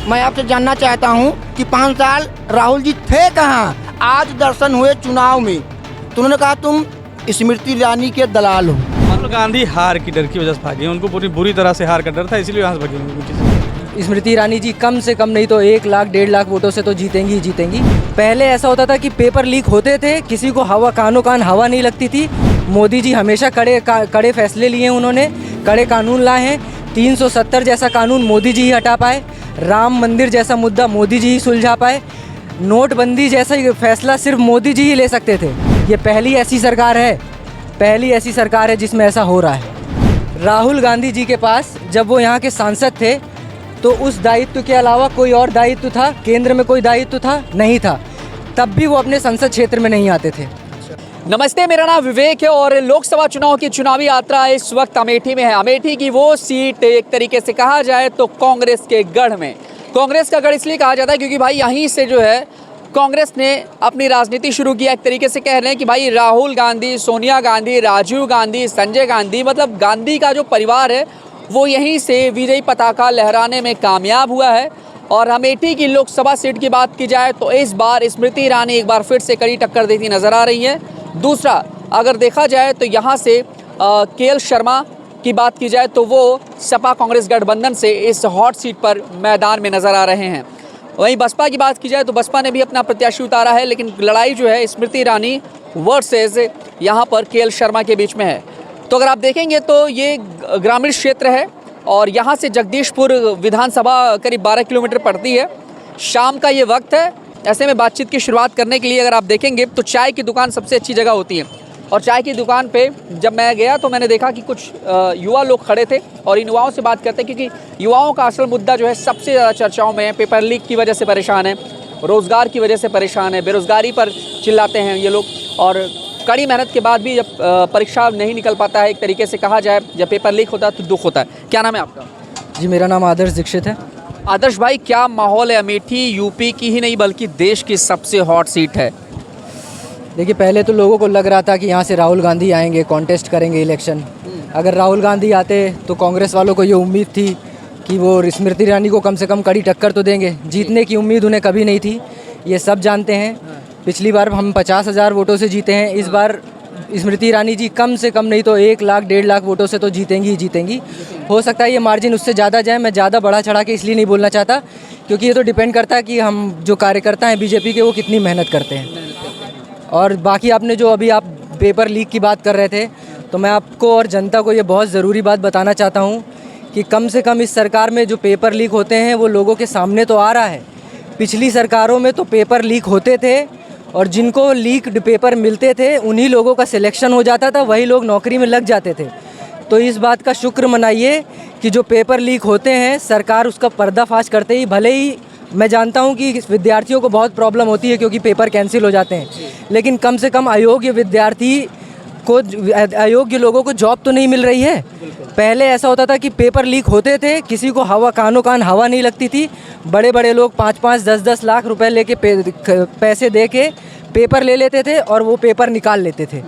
मैं आपसे जानना चाहता हूं कि 5 साल राहुल जी थे कहां? आज दर्शन हुए चुनाव में तो उन्होंने कहा तुम स्मृति ईरानी के दलाल हो। राहुल गांधी हार की डर की वजह से भागे, उनको पूरी बुरी तरह से हार का डर था, इसलिए यहाँ से भागे। स्मृति ईरानी जी कम से कम नहीं तो 1 लाख 1.5 लाख वोटों से तो जीतेंगी ही जीतेंगी। पहले ऐसा होता था कि पेपर लीक होते थे, किसी को कानो कान हवा नहीं लगती थी। मोदी जी हमेशा कड़े फैसले लिए, उन्होंने कड़े कानून लाए हैं। 370 जैसा कानून मोदी जी ही हटा पाए, राम मंदिर जैसा मुद्दा मोदी जी ही सुलझा पाए, नोटबंदी जैसा फैसला सिर्फ मोदी जी ही ले सकते थे। ये पहली ऐसी सरकार है जिसमें ऐसा हो रहा है। राहुल गांधी जी के पास जब वो यहाँ के सांसद थे तो उस दायित्व के अलावा कोई और दायित्व था? केंद्र में कोई दायित्व था? नहीं था। तब भी वो अपने संसद क्षेत्र में नहीं आते थे। नमस्ते, मेरा नाम विवेक है और लोकसभा चुनाव की चुनावी यात्रा इस वक्त अमेठी में है। अमेठी की वो सीट एक तरीके से कहा जाए तो कांग्रेस के गढ़ में। कांग्रेस का गढ़ इसलिए कहा जाता है क्योंकि भाई यहीं से जो है कांग्रेस ने अपनी राजनीति शुरू किया। एक तरीके से कह रहे हैं कि भाई राहुल गांधी, सोनिया गांधी, राजीव गांधी, संजय गांधी, मतलब गांधी का जो परिवार है वो यहीं से विजयी पताका लहराने में कामयाब हुआ है। और अमेठी की लोकसभा सीट की बात की जाए तो इस बार स्मृति ईरानी एक बार फिर से कड़ी टक्कर देती नजर आ रही है। दूसरा, अगर देखा जाए तो यहाँ से केएल शर्मा की बात की जाए तो वो सपा कांग्रेस गठबंधन से इस हॉट सीट पर मैदान में नजर आ रहे हैं। वहीं बसपा की बात की जाए तो बसपा ने भी अपना प्रत्याशी उतारा है, लेकिन लड़ाई जो है स्मृति ईरानी वर्सेस यहाँ पर केएल शर्मा के बीच में है। तो अगर आप देखेंगे तो ये ग्रामीण क्षेत्र है और यहाँ से जगदीशपुर विधानसभा करीब 12 किलोमीटर पड़ती है। शाम का ये वक्त है, ऐसे में बातचीत की शुरुआत करने के लिए अगर आप देखेंगे तो चाय की दुकान सबसे अच्छी जगह होती है। और चाय की दुकान पे जब मैं गया तो मैंने देखा कि कुछ युवा लोग खड़े थे और इन युवाओं से बात करते हैं, क्योंकि युवाओं का असल मुद्दा जो है सबसे ज़्यादा चर्चाओं में है। पेपर लीक की वजह से परेशान है, रोज़गार की वजह से परेशान है, बेरोज़गारी पर चिल्लाते हैं ये लोग। और कड़ी मेहनत के बाद भी जब परीक्षा नहीं निकल पाता है, एक तरीके से कहा जाए जब पेपर लीक होता है तो दुख होता है। क्या नाम है आपका? जी, मेरा नाम आदर्श दीक्षित है। आदर्श भाई, क्या माहौल है? अमेठी यूपी की ही नहीं बल्कि देश की सबसे हॉट सीट है। देखिए, पहले तो लोगों को लग रहा था कि यहाँ से राहुल गांधी आएंगे, कॉन्टेस्ट करेंगे इलेक्शन। अगर राहुल गांधी आते तो कांग्रेस वालों को ये उम्मीद थी कि वो स्मृति ईरानी को कम से कम कड़ी टक्कर तो देंगे। जीतने की उम्मीद उन्हें कभी नहीं थी, ये सब जानते हैं। पिछली बार हम 50,000 वोटों से जीते हैं, इस बार स्मृति ईरानी जी कम से कम नहीं तो 1 लाख 1.5 लाख वोटों से तो जीतेंगी ही जीतेंगी। हो सकता है ये मार्जिन उससे ज़्यादा जाए। मैं ज़्यादा बढ़ा चढ़ा के इसलिए नहीं बोलना चाहता क्योंकि ये तो डिपेंड करता है कि हम जो कार्यकर्ता हैं बीजेपी के वो कितनी मेहनत करते हैं। और बाकी आपने जो अभी आप पेपर लीक की बात कर रहे थे तो मैं आपको और जनता को ये बहुत ज़रूरी बात बताना चाहता हूँ कि कम से कम इस सरकार में जो पेपर लीक होते हैं वो लोगों के सामने तो आ रहा है। पिछली सरकारों में तो पेपर लीक होते थे और जिनको लीक्ड पेपर मिलते थे उन्हीं लोगों का सिलेक्शन हो जाता था, वही लोग नौकरी में लग जाते थे। तो इस बात का शुक्र मनाइए कि जो पेपर लीक होते हैं सरकार उसका पर्दाफाश करते ही, भले ही मैं जानता हूं कि विद्यार्थियों को बहुत प्रॉब्लम होती है क्योंकि पेपर कैंसिल हो जाते हैं, लेकिन कम से कम अयोग्य लोगों को जॉब तो नहीं मिल रही है। पहले ऐसा होता था कि पेपर लीक होते थे, किसी को कानो कान हवा नहीं लगती थी। बड़े बड़े लोग 5-5, 10-10 लाख रुपए लेके पैसे दे के पेपर ले लेते थे और वो पेपर निकाल लेते थे।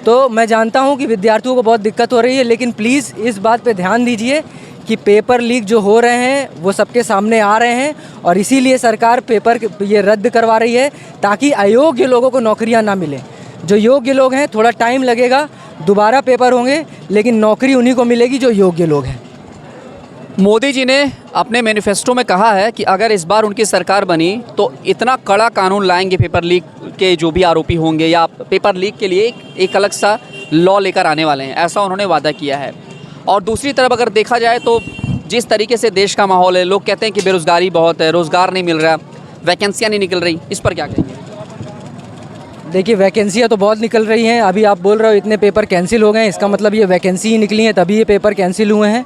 तो मैं जानता हूं कि विद्यार्थियों को बहुत दिक्कत हो रही है, लेकिन प्लीज़ इस बात पे ध्यान दीजिए कि पेपर लीक जो हो रहे हैं वो सबके सामने आ रहे हैं और इसीलिए सरकार पेपर ये रद्द करवा रही है ताकि अयोग्य लोगों को नौकरियां ना मिलें। जो योग्य लोग हैं थोड़ा टाइम लगेगा, दोबारा पेपर होंगे, लेकिन नौकरी उन्हीं को मिलेगी जो योग्य लोग हैं। मोदी जी ने अपने मैनिफेस्टो में कहा है कि अगर इस बार उनकी सरकार बनी तो इतना कड़ा कानून लाएंगे पेपर लीक के जो भी आरोपी होंगे या पेपर लीक के लिए एक अलग सा लॉ लेकर आने वाले हैं, ऐसा उन्होंने वादा किया है। और दूसरी तरफ अगर देखा जाए तो जिस तरीके से देश का माहौल है, लोग कहते हैं कि बेरोज़गारी बहुत है, रोज़गार नहीं मिल रहा, वैकेंसियाँ नहीं निकल रही, इस पर क्या कहेंगे? देखिए, वैकेंसियाँ तो बहुत निकल रही हैं। अभी आप बोल रहे हो इतने पेपर कैंसिल हो गए हैं, इसका मतलब ये वैकेंसी ही निकली है तभी ये पेपर कैंसिल हुए हैं।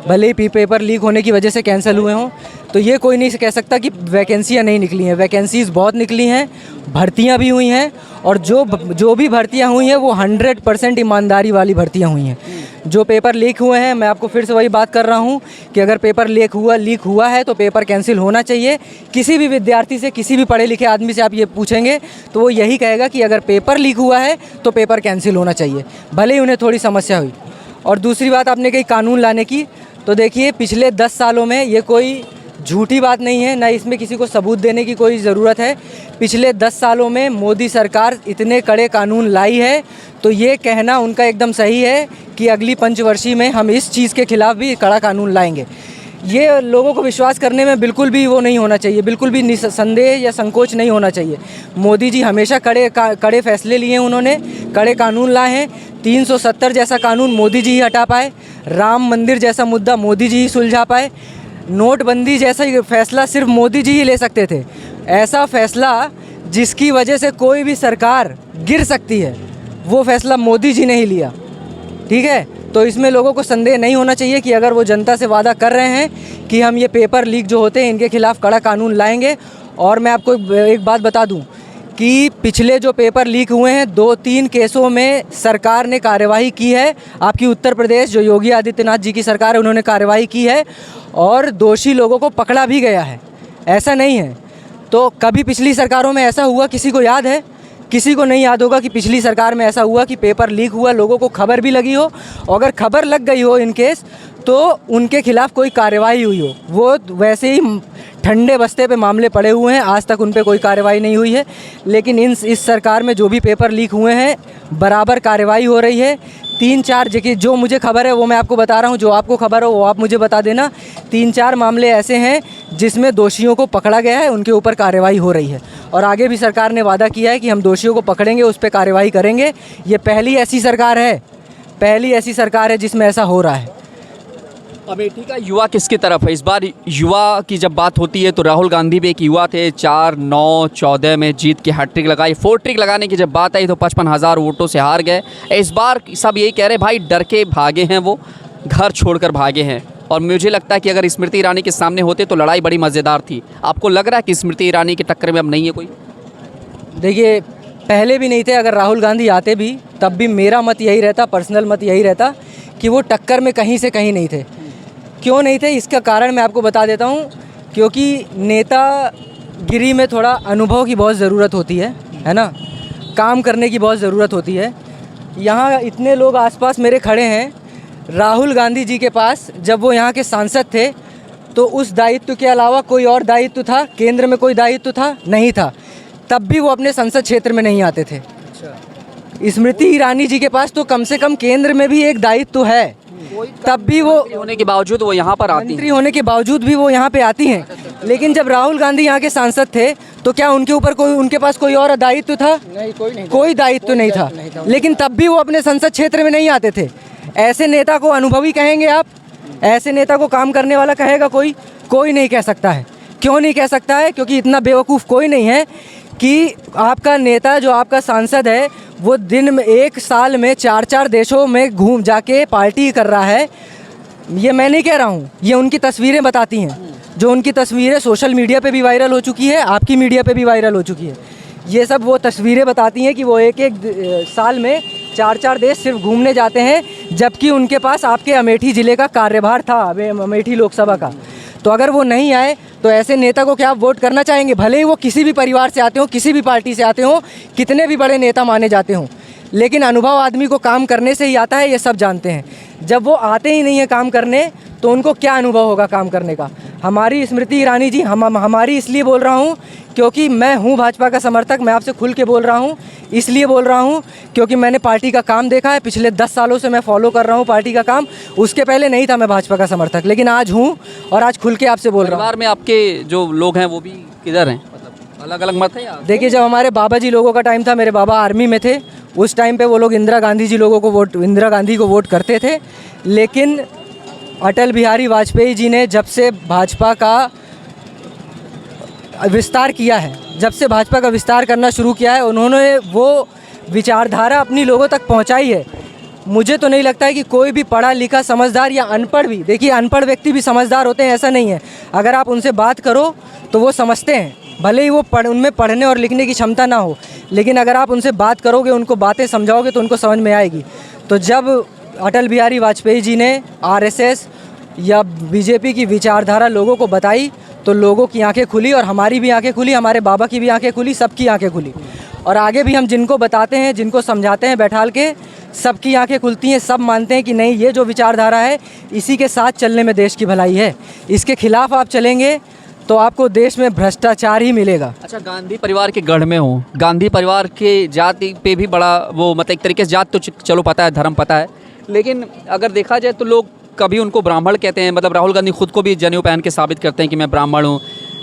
भले ही पेपर लीक होने की वजह से कैंसिल हुए हों, तो ये कोई नहीं कह सकता कि वैकेंसियाँ नहीं निकली हैं। वैकेंसीज़ बहुत निकली हैं, भर्तियाँ भी हुई हैं और जो भी भर्तियाँ हुई हैं वो 100% ईमानदारी वाली भर्तियाँ हुई हैं। जो पेपर लीक हुए हैं, मैं आपको फिर से वही बात कर रहा हूँ कि अगर पेपर लीक हुआ है तो पेपर कैंसिल होना चाहिए। किसी भी विद्यार्थी से, किसी भी पढ़े लिखे आदमी से आप ये पूछेंगे तो वो यही कहेगा कि अगर पेपर लीक हुआ है तो पेपर कैंसिल होना चाहिए, भले ही उन्हें थोड़ी समस्या हुई। और दूसरी बात आपने कही कानून लाने की, तो देखिए पिछले 10 सालों में ये कोई झूठी बात नहीं है, ना इसमें किसी को सबूत देने की कोई ज़रूरत है। पिछले 10 सालों में मोदी सरकार इतने कड़े कानून लाई है, तो ये कहना उनका एकदम सही है कि अगली पंचवर्षीय में हम इस चीज़ के खिलाफ भी कड़ा कानून लाएंगे। ये लोगों को विश्वास करने में बिल्कुल भी वो नहीं होना चाहिए, बिल्कुल भी संदेह या संकोच नहीं होना चाहिए। मोदी जी हमेशा कड़े फैसले लिए हैं, उन्होंने कड़े कानून लाए हैं। 370 जैसा कानून मोदी जी ही हटा पाए, राम मंदिर जैसा मुद्दा मोदी जी ही सुलझा पाए, नोटबंदी जैसा फैसला सिर्फ मोदी जी ही ले सकते थे। ऐसा फैसला जिसकी वजह से कोई भी सरकार गिर सकती है, वो फैसला मोदी जी ने ही लिया। ठीक है, तो इसमें लोगों को संदेह नहीं होना चाहिए कि अगर वो जनता से वादा कर रहे हैं कि हम ये पेपर लीक जो होते हैं इनके खिलाफ कड़ा कानून लाएंगे। और मैं आपको एक बात बता दूं कि पिछले जो पेपर लीक हुए हैं 2-3 केसों में सरकार ने कार्यवाही की है। आपकी उत्तर प्रदेश जो योगी आदित्यनाथ जी की सरकार है उन्होंने कार्यवाही की है और दोषी लोगों को पकड़ा भी गया है, ऐसा नहीं है। तो कभी पिछली सरकारों में ऐसा हुआ, किसी को याद है? किसी को नहीं याद होगा कि पिछली सरकार में ऐसा हुआ कि पेपर लीक हुआ, लोगों को खबर भी लगी हो, और अगर खबर लग गई हो इन केस तो उनके खिलाफ कोई कार्रवाई हुई हो। वो वैसे ही ठंडे बस्ते पे मामले पड़े हुए हैं, आज तक उन पे कोई कार्रवाई नहीं हुई है। लेकिन इस सरकार में जो भी पेपर लीक हुए हैं बराबर कार्रवाई हो रही है। 3-4 जगह जो मुझे खबर है वो मैं आपको बता रहा हूँ, जो आपको खबर हो वो आप मुझे बता देना। 3-4 मामले ऐसे हैं जिसमें दोषियों को पकड़ा गया है, उनके ऊपर कार्रवाई हो रही है। और आगे भी सरकार ने वादा किया है कि हम दोषियों को पकड़ेंगे, उस पर कार्रवाई करेंगे। ये पहली ऐसी सरकार है जिसमें ऐसा हो रहा है। अमेठी का युवा किसकी तरफ है? इस बार युवा की जब बात होती है तो राहुल गांधी भी एक युवा थे। 4, 9, 14 में जीत की हैट्रिक लगाई। 4 ट्रिक लगाने की जब बात आई तो 55,000 वोटों से हार गए। इस बार सब यही कह रहे भाई डर के भागे हैं, वो घर छोड़कर भागे हैं। और मुझे लगता है कि अगर स्मृति ईरानी के सामने होते तो लड़ाई बड़ी मज़ेदार थी। आपको लग रहा है कि स्मृति ईरानी के टक्कर में अब नहीं है कोई? देखिए, पहले भी नहीं थे। अगर राहुल गांधी आते भी तब भी मेरा मत यही रहता, पर्सनल मत यही रहता कि वो टक्कर में कहीं से कहीं नहीं थे। क्यों नहीं थे इसका कारण मैं आपको बता देता हूँ। क्योंकि नेतागिरी में थोड़ा अनुभव की बहुत ज़रूरत होती है ना, काम करने की बहुत ज़रूरत होती है। यहाँ इतने लोग आसपास मेरे खड़े हैं, राहुल गांधी जी के पास जब वो यहाँ के सांसद थे तो उस दायित्व के अलावा कोई और दायित्व था? केंद्र में कोई दायित्व था? नहीं था। तब भी वो अपने संसद क्षेत्र में नहीं आते थे। स्मृति ईरानी जी के पास तो कम से कम केंद्र में भी एक दायित्व है, तब भी वो होने के बावजूद वो यहाँ पर आती मंत्री होने के बावजूद भी वो यहाँ पे आती हैं। लेकिन जब राहुल गांधी यहाँ के सांसद थे तो क्या उनके पास कोई और दायित्व था? नहीं, कोई दायित्व नहीं था। लेकिन तब भी वो अपने संसद क्षेत्र में नहीं आते थे। ऐसे नेता को अनुभवी कहेंगे आप? ऐसे नेता को काम करने वाला कहेगा कोई? कोई नहीं कह सकता है। क्यों नहीं कह सकता है? क्योंकि इतना बेवकूफ़ कोई नहीं है कि आपका नेता जो आपका सांसद है वो दिन में 1 साल में 4-4 देशों में घूम जाके पार्टी कर रहा है। ये मैं नहीं कह रहा हूँ, ये उनकी तस्वीरें बताती हैं। जो उनकी तस्वीरें सोशल मीडिया पे भी वायरल हो चुकी है, आपकी मीडिया पे भी वायरल हो चुकी है। ये सब वो तस्वीरें बताती हैं कि वो एक साल में 4-4 देश सिर्फ घूमने जाते हैं, जबकि उनके पास आपके अमेठी ज़िले का कार्यभार था, अमेठी लोकसभा का। तो अगर वो नहीं आए तो ऐसे नेता को क्या आप वोट करना चाहेंगे? भले ही वो किसी भी परिवार से आते हो, किसी भी पार्टी से आते हो, कितने भी बड़े नेता माने जाते हों, लेकिन अनुभव आदमी को काम करने से ही आता है, ये सब जानते हैं। जब वो आते ही नहीं है काम करने तो उनको क्या अनुभव होगा काम करने का? हमारी स्मृति ईरानी जी, हमारी इसलिए बोल रहा हूँ क्योंकि मैं हूँ भाजपा का समर्थक। मैं आपसे खुल के बोल रहा हूँ, इसलिए बोल रहा हूँ क्योंकि मैंने पार्टी का काम देखा है। पिछले 10 सालों से मैं फॉलो कर रहा हूँ पार्टी का काम। उसके पहले नहीं था मैं भाजपा का समर्थक, लेकिन आज हूँ और आज खुल के आपसे बोल रहा हूँ। परिवार में आपके जो लोग हैं वो भी किधर हैं? मतलब अलग अलग मत है या? देखिए, जब हमारे बाबा जी लोगों का टाइम था, मेरे बाबा आर्मी में थे, उस टाइम पे वो लोग इंदिरा गांधी को वोट करते थे। लेकिन अटल बिहारी वाजपेयी जी ने जब से भाजपा का विस्तार किया है, जब से भाजपा का विस्तार करना शुरू किया है, उन्होंने वो विचारधारा अपनी लोगों तक पहुंचाई है। मुझे तो नहीं लगता है कि कोई भी पढ़ा लिखा समझदार या अनपढ़ भी, देखिए अनपढ़ व्यक्ति भी समझदार होते हैं, ऐसा नहीं है। अगर आप उनसे बात करो तो वो समझते हैं, भले ही वो उनमें पढ़ने और लिखने की क्षमता ना हो, लेकिन अगर आप उनसे बात करोगे, उनको बातें समझाओगे तो उनको समझ में आएगी। तो जब अटल बिहारी वाजपेयी जी ने आरएसएस या बीजेपी की विचारधारा लोगों को बताई तो लोगों की आंखें खुली, और हमारी भी आंखें खुली, हमारे बाबा की भी आंखें खुली, सबकी आंखें खुली। और आगे भी हम जिनको बताते हैं, जिनको समझाते हैं बैठाल के, सबकी आंखें खुलती हैं। सब मानते हैं कि नहीं, ये जो विचारधारा है इसी के साथ चलने में देश की भलाई है। इसके खिलाफ आप चलेंगे तो आपको देश में भ्रष्टाचार ही मिलेगा। अच्छा, गांधी परिवार के गढ़ में हो, गांधी परिवार के जाति पे भी बड़ा वो मतलब एक तरीके से जात तो चलो पता है, धर्म पता है, लेकिन अगर देखा जाए तो लोग कभी उनको ब्राह्मण कहते हैं। मतलब राहुल गांधी खुद को भी जनेऊ पहन के साबित करते हैं कि मैं ब्राह्मण हूँ।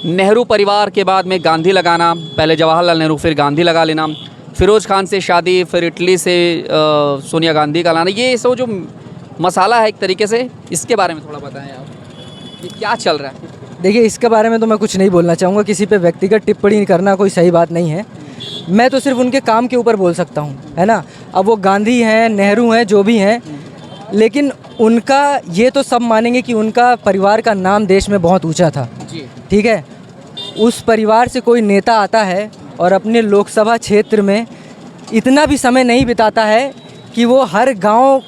नेहरू परिवार के बाद में गांधी लगाना, पहले जवाहरलाल नेहरू फिर गांधी लगा लेना, फिरोज़ खान से शादी, फिर इटली से सोनिया गांधी का लाना, ये सब जो मसाला है एक तरीके से, इसके बारे में थोड़ा बताएं आप, ये क्या चल रहा है? देखिए, इसके बारे में तो मैं कुछ नहीं बोलना चाहूँगा, किसी पे व्यक्तिगत टिप्पणी करना कोई सही बात नहीं है। मैं तो सिर्फ उनके काम के ऊपर बोल सकता हूँ, है ना। अब वो गांधी हैं, नेहरू हैं, जो भी हैं, लेकिन उनका ये तो सब मानेंगे कि उनका परिवार का नाम देश में बहुत ऊंचा था जी। ठीक है। उस परिवार से कोई नेता आता है और अपने लोकसभा क्षेत्र में इतना भी समय नहीं बिताता है कि वो हर गांव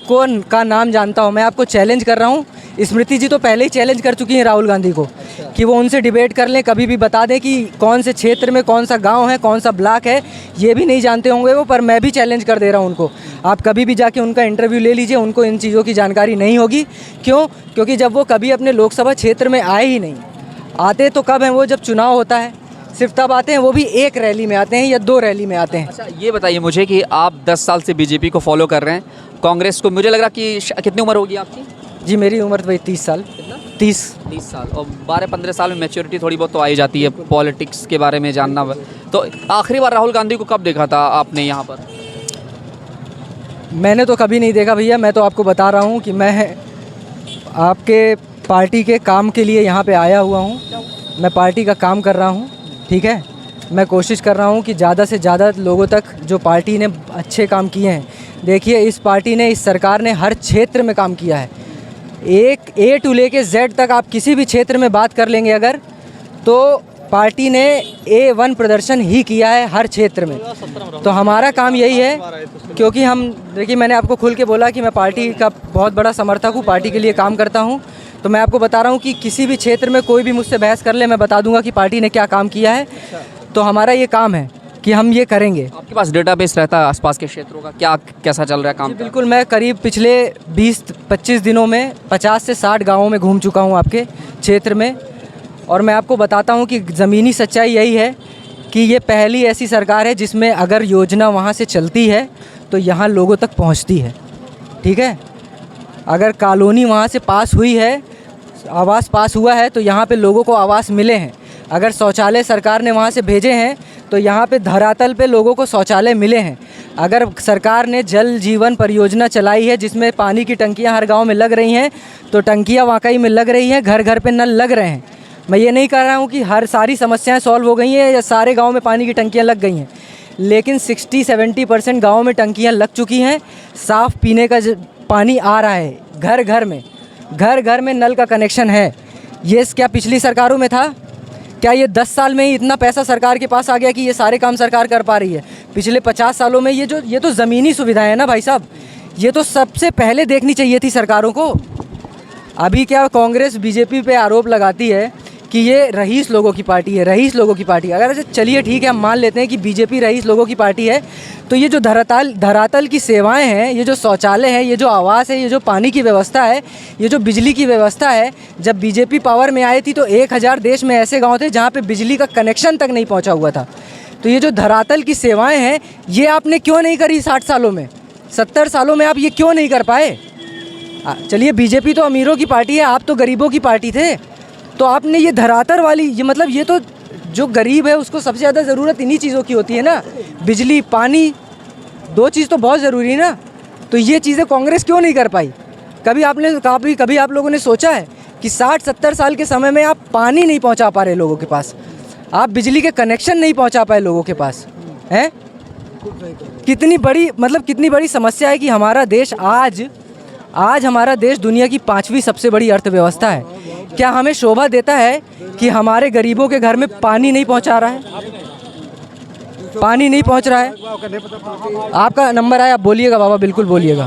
का नाम जानता हो। मैं आपको चैलेंज कर रहा हूँ, स्मृति जी तो पहले ही चैलेंज कर चुकी हैं राहुल गांधी को कि वो उनसे डिबेट कर लें, कभी भी बता दें कि कौन से क्षेत्र में कौन सा गांव है, कौन सा ब्लॉक है, ये भी नहीं जानते होंगे वो। पर मैं भी चैलेंज कर दे रहा हूँ उनको, आप कभी भी जाके उनका इंटरव्यू ले लीजिए, उनको इन चीज़ों की जानकारी नहीं होगी। क्यों? क्योंकि जब वो कभी अपने लोकसभा क्षेत्र में आए ही नहीं। आते तो कब हैं वो? जब चुनाव होता है, सिर्फ तब आते हैं, वो भी एक रैली में आते हैं या 2 रैली में आते हैं। अच्छा, ये बताइए मुझे कि आप 10 साल से बीजेपी को फॉलो कर रहे हैं, कांग्रेस को, मुझे लग रहा कि कितनी उम्र होगी आपकी? जी, मेरी उम्र तो भाई 30 साल। कितना? 30 साल। और 12-15 साल में मैच्योरिटी थोड़ी बहुत तो आई जाती है पॉलिटिक्स के बारे में जानना। तो आखिरी बार राहुल गांधी को कब देखा था आपने यहाँ पर? मैंने तो कभी नहीं देखा भैया। मैं तो आपको बता रहा हूँ कि मैं आपके पार्टी के काम के लिए यहाँ पे आया हुआ हूँ। मैं पार्टी का काम कर रहा हूँ, ठीक है। मैं कोशिश कर रहा हूँ कि ज़्यादा से ज़्यादा लोगों तक जो पार्टी ने अच्छे काम किए हैं। देखिए, इस पार्टी ने, इस सरकार ने हर क्षेत्र में काम किया है। एक A to लेके Z तक आप किसी भी क्षेत्र में बात कर लेंगे अगर, तो पार्टी ने A1 प्रदर्शन ही किया है हर क्षेत्र में। तो हमारा काम यही है, क्योंकि हम, देखिए मैंने आपको खुल के बोला कि मैं पार्टी का बहुत बड़ा समर्थक हूँ, पार्टी के लिए काम करता हूँ। तो मैं आपको बता रहा हूँ कि किसी भी क्षेत्र में कोई भी मुझसे बहस कर ले, मैं बता दूंगा कि पार्टी ने क्या काम किया है। तो हमारा ये काम है कि हम ये करेंगे। आपके पास डेटाबेस रहता है आसपास के क्षेत्रों का, क्या कैसा चल रहा है काम? बिल्कुल, मैं करीब पिछले 20-25 दिनों में 50 से 60 गाँवों में घूम चुका हूँ आपके क्षेत्र में। और मैं आपको बताता हूँ कि ज़मीनी सच्चाई यही है कि ये पहली ऐसी सरकार है जिसमें अगर योजना वहाँ से चलती है तो यहाँ लोगों तक पहुँचती है, ठीक है। अगर कॉलोनी वहाँ से पास हुई है, आवास पास हुआ है, तो यहाँ पे लोगों को आवास मिले हैं। अगर शौचालय सरकार ने वहाँ से भेजे हैं तो यहाँ पे धरातल पे लोगों को शौचालय मिले हैं। अगर सरकार ने जल जीवन परियोजना चलाई है जिसमें पानी की टंकियाँ हर गांव में लग रही हैं, तो टंकियाँ वाकई में लग रही हैं, घर घर पे नल लग रहे हैं। मैं ये नहीं कह रहा हूँ कि हर सारी समस्याएं सॉल्व हो गई हैं या सारे गाँव में पानी की टंकियाँ लग गई हैं, लेकिन 60-70% गाँव में टंकियाँ लग चुकी हैं। साफ़ पीने का पानी आ रहा है, घर घर में नल का कनेक्शन है। ये क्या पिछली सरकारों में था? क्या ये 10 साल में ही इतना पैसा सरकार के पास आ गया कि ये सारे काम सरकार कर पा रही है? पिछले 50 सालों में ये तो ज़मीनी सुविधाएं है ना भाई साहब, ये तो सबसे पहले देखनी चाहिए थी सरकारों को। अभी क्या कांग्रेस बीजेपी पे आरोप लगाती है कि ये रईस लोगों की पार्टी है, रईस लोगों की पार्टी। अगर चलिए ठीक है, हम मान लेते हैं कि बीजेपी रईस लोगों की पार्टी है, तो ये जो धरातल की सेवाएं हैं, ये जो शौचालय है, ये जो आवास है, ये जो पानी की व्यवस्था है, ये जो बिजली की व्यवस्था है, जब बीजेपी पावर में आई थी तो 1000 देश में ऐसे गाँव थे जहाँ पर बिजली का कनेक्शन तक नहीं पहुँचा हुआ था। तो ये जो धरातल की सेवाएँ हैं, ये आपने क्यों नहीं करी 60 सालों में, 70 सालों में आप ये क्यों नहीं कर पाए? चलिए, बीजेपी तो अमीरों की पार्टी है, आप तो गरीबों की पार्टी थे, तो आपने ये धरातल वाली, ये मतलब ये तो जो गरीब है उसको सबसे ज़्यादा ज़रूरत इन्हीं चीज़ों की होती है ना, बिजली पानी, 2 चीज़ तो बहुत ज़रूरी है ना। तो ये चीज़ें कांग्रेस क्यों नहीं कर पाई? कभी आप लोगों ने सोचा है कि 60-70 साल के समय में आप पानी नहीं पहुंचा पा रहे लोगों के पास, आप बिजली के कनेक्शन नहीं पहुंचा पाए लोगों के पास, हैं? कितनी बड़ी समस्या है कि हमारा देश आज हमारा देश दुनिया की 5वीं सबसे बड़ी अर्थव्यवस्था है। क्या हमें शोभा देता है कि हमारे गरीबों के घर में पानी नहीं पहुंचा रहा है, पानी नहीं पहुंच रहा है? आपका नंबर आया, आप बोलिएगा बाबा, बिल्कुल बोलिएगा।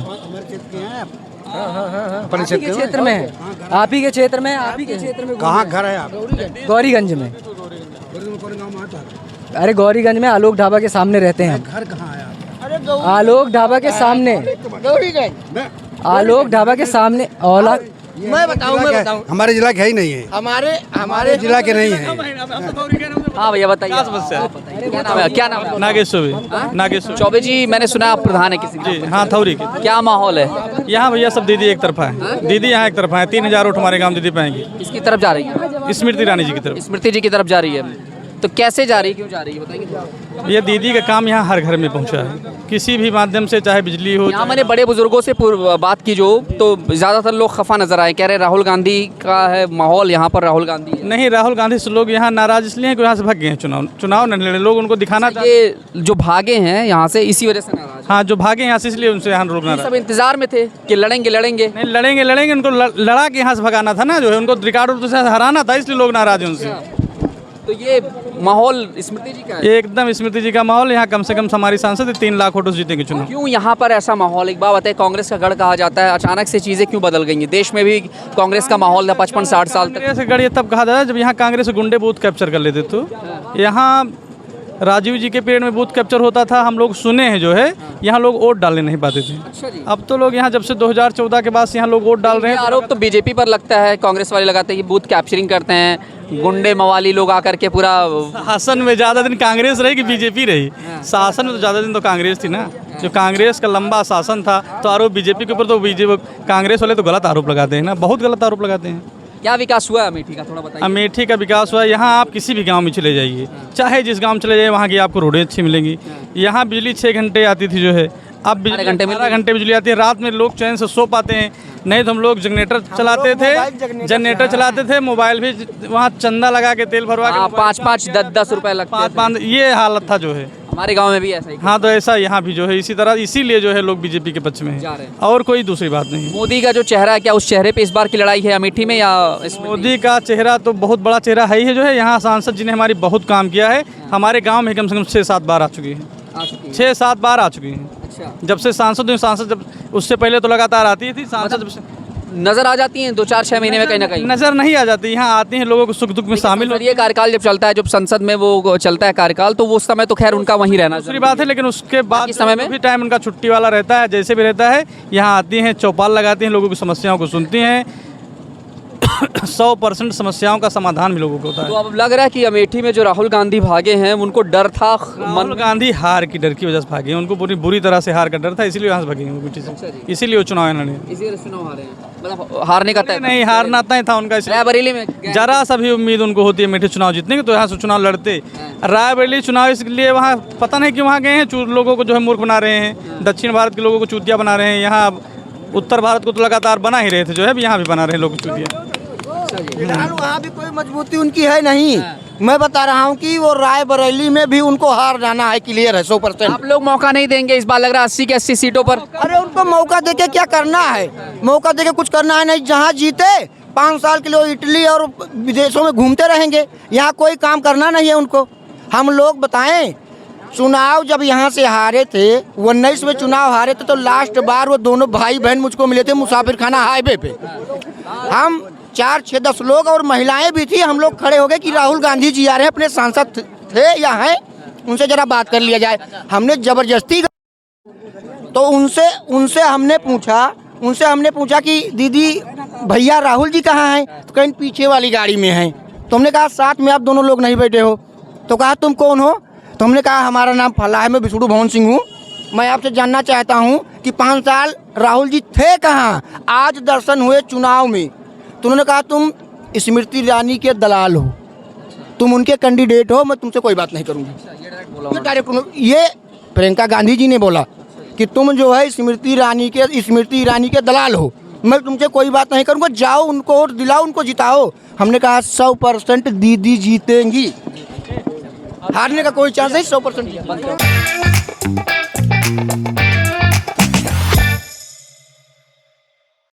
आप ही के क्षेत्र में है, आप ही के क्षेत्र में कहाँ घर है आप? गौरीगंज में। अरे गौरीगंज में आलोक ढाबा के सामने रहते हैं। घर कहाँ है आलोक ढाबा के सामने, आलोक ढाबा के सामने। मैं बताऊं हमारे जिला के है ही नहीं है, हमारे जिला के नहीं है। हाँ भैया बताइए। क्या समस्या है? क्या नाम है? क्या नाम है? नागेश चौबे। नागेश चौबे। चौबे जी, मैंने सुना आप प्रधान है किसी जी हाँ, थौरी के। क्या माहौल है? यहाँ भैया सब दीदी एक तरफा है। दीदी यहाँ एक तरफा है। 3000 वोट हमारे गांव दीदी पाएंगी। किसकी तरफ जा रही है? स्मृति ईरानी जी की तरफ। स्मृति जी की तरफ जा रही है। तो कैसे जा रही है, क्यों जा रही है बताएंगे? ये दीदी का काम यहाँ हर घर में पहुँचा है, किसी भी माध्यम से, चाहे बिजली हो। यहाँ मैंने बड़े बुजुर्गों से बात की जो, तो ज़्यादातर लोग खफा नजर आए, कह रहे राहुल गांधी का है माहौल यहाँ पर, राहुल गांधी है। नहीं, राहुल गांधी से लोग यहाँ नाराज इसलिए हैं कि यहाँ से भाग गए हैं। चुनाव नहीं लड़े लोग, उनको दिखाना ये जो भागे हैं यहाँ से इसी वजह से नाराज। हाँ, जो भागे यहाँ से इसलिए उनसे यहाँ लोग नाराज। सब इंतजार में थे कि लड़ेंगे। नहीं, लड़ेंगे उनको लड़ा के यहाँ से भगाना था ना, जो है उनको रिकॉर्ड से हराना था, इसलिए लोग नाराज हैं उनसे। तो ये माहौल स्मृति जी का है? एकदम स्मृति जी का माहौल। यहाँ कम से कम हमारी सांसद 3 लाख वोटों से जीतेंगे चुनाव। क्यों यहाँ पर ऐसा माहौल? एक बात बताइए, कांग्रेस का गढ़ कहा जाता है, अचानक से चीजें क्यों बदल गई हैं? देश में भी कांग्रेस का माहौल था 55-60 साल तक। कांग्रेस गढ़ ये तब कहा जाता है जब यहाँ कांग्रेस के गुंडे बूथ कैप्चर कर लेते। तो यहाँ राजीव जी के पीरियड में बूथ कैप्चर होता था, हम लोग सुने हैं जो है, यहाँ लोग वोट डालने नहीं पाते थे। अच्छा जी। अब तो लोग यहाँ जब से 2014 के बाद से यहाँ लोग वोट डाल रहे हैं। आरोप तो बीजेपी पर लगता है, कांग्रेस वाले लगाते हैं कि बूथ कैप्चरिंग करते हैं, गुंडे मवाली लोग आकर के पूरा। शासन में ज़्यादा दिन कांग्रेस रही कि बीजेपी रही? शासन में तो ज़्यादा दिन तो कांग्रेस थी ना। जो कांग्रेस का लंबा शासन था, तो आरोप बीजेपी के ऊपर, तो कांग्रेस वाले तो गलत आरोप लगाते हैं ना, बहुत गलत आरोप लगाते हैं। क्या विकास हुआ है अमेठी का, थोड़ा बताइए। अमेठी का विकास हुआ है। यहाँ आप किसी भी गांव में चले जाइए, चाहे जिस गांव में चले जाइए, वहाँ की आपको रोडें अच्छी मिलेंगी। यहाँ बिजली 6 घंटे आती थी जो है, अब 12 घंटे बिजली आती है। रात में लोग चैन से सो पाते हैं। नहीं तो हम लोग जनरेटर चलाते थे, मोबाइल भी वहाँ चंदा लगा के तेल भरवा के 5-5, 10-10 रुपए लगते हैं। 5-5, ये हालत था जो है। हमारे गांव में भी ऐसा ही। हाँ, तो ऐसा यहाँ भी जो है इसी तरह, इसीलिए जो है लोग बीजेपी के पक्ष में जा हैं, रहे हैं। और कोई दूसरी बात नहीं। मोदी का जो चेहरा है, क्या उस चेहरे पे इस बार की लड़ाई है अमेठी में, या मोदी का चेहरा तो बहुत बड़ा चेहरा है ही है जो है। यहाँ सांसद जी ने हमारी बहुत काम किया है। हमारे गाँव में कम से कम 6-7 बार आ चुकी है। 6-7 बार आ चुकी हैं। अच्छा। जब से सांसद जब उससे पहले तो लगातार आती थी सांसद। नजर आ जाती हैं 2-4-6 महीने में कहीं ना कहीं? नजर नहीं आ जाती, यहाँ आती हैं, लोगों को सुख दुख में शामिल ये कार्यकाल जब चलता है, जब संसद में वो चलता है कार्यकाल, तो उस समय तो खैर उनका वहीं रहना दूसरी बात है। लेकिन उसके बाद समय में भी टाइम उनका छुट्टी वाला रहता है, जैसे भी रहता है, यहाँ आती हैं, चौपाल लगाती हैं, लोगों की समस्याओं को सुनती हैं। 100% समस्याओं का समाधान भी लोगों को होता है। तो अब लग रहा है कि अमेठी में जो राहुल गांधी भागे हैं, उनको डर था। राहुल गांधी हार की डर की वजह से भागे हैं, उनको बुरी तरह से हार का डर था, इसीलिए यहाँ से भागे हैं अमेठी से। इसीलिए वो चुनाव लड़े, इसी चुनाव हारे हैं। मतलब हारने का तय नहीं, हारना तय था उनका। रायबरेली में जरा सा भी उम्मीद उनको होती है अमेठी चुनाव जीतने की, तो यहाँ से चुनाव लड़ते। रायबरेली चुनाव इसलिए वहाँ पता नहीं क्यों वहाँ गए हैं, लोगों को जो है मूर्ख बना रहे हैं, दक्षिण भारत के लोगों को चूतिया बना रहे हैं। यहाँ उत्तर भारत को तो लगातार बना ही रहे थे जो है, यहाँ भी बना रहे हैं लोग चूतिया। फिलहाल वहाँ भी कोई मजबूती उनकी है नहीं। मैं बता रहा हूँ कि वो रायबरेली में भी उनको हार जाना है, क्लियर है 100%। आप लोग मौका नहीं देंगे इस बार, लग रहा है 80 के 80 सीटों पर? अरे उनको मौका देके क्या करना है? मौका देके कुछ करना है नहीं। जहाँ जीते 5 साल के लिए इटली और विदेशों में घूमते रहेंगे, यहाँ कोई काम करना नहीं है उनको। हम लोग बताएं, चुनाव जब यहाँ से हारे थे, 19 में चुनाव हारे थे, तो लास्ट बार वो दोनों भाई बहन मुझको मिले थे मुसाफिर खाना हाईवे पे। हम 4-6-10 लोग और महिलाएं भी थी, हम लोग खड़े हो गए कि राहुल गांधी जी आ रहे हैं, अपने सांसद थे या हैं, उनसे जरा बात कर लिया जाए। हमने जबरदस्ती तो उनसे हमने पूछा कि दीदी भैया राहुल जी कहाँ हैं? तो कहीं पीछे वाली गाड़ी में हैं। तो हमने कहा साथ में आप दोनों लोग नहीं बैठे हो? तो कहा तुम कौन हो? तो हमने कहा हमारा नाम फला है, मैं विष्णु भवन सिंह हूँ। मैं आपसे जानना चाहता हूँ कि 5 साल राहुल जी थे कहाँ? आज दर्शन हुए चुनाव में। तो उन्होंने कहा तुम स्मृति ईरानी के दलाल हो, तुम उनके कैंडिडेट हो, मैं तुमसे कोई बात नहीं करूँगी। ये डायरेक्ट ये प्रियंका गांधी जी ने बोला कि तुम जो है स्मृति ईरानी के दलाल हो, मैं तुमसे कोई बात नहीं करूँगा, जाओ उनको वोट दिलाओ, उनको जिताओ। हमने कहा 100% दीदी जीतेंगी, हारने का कोई चांस नहीं, 100%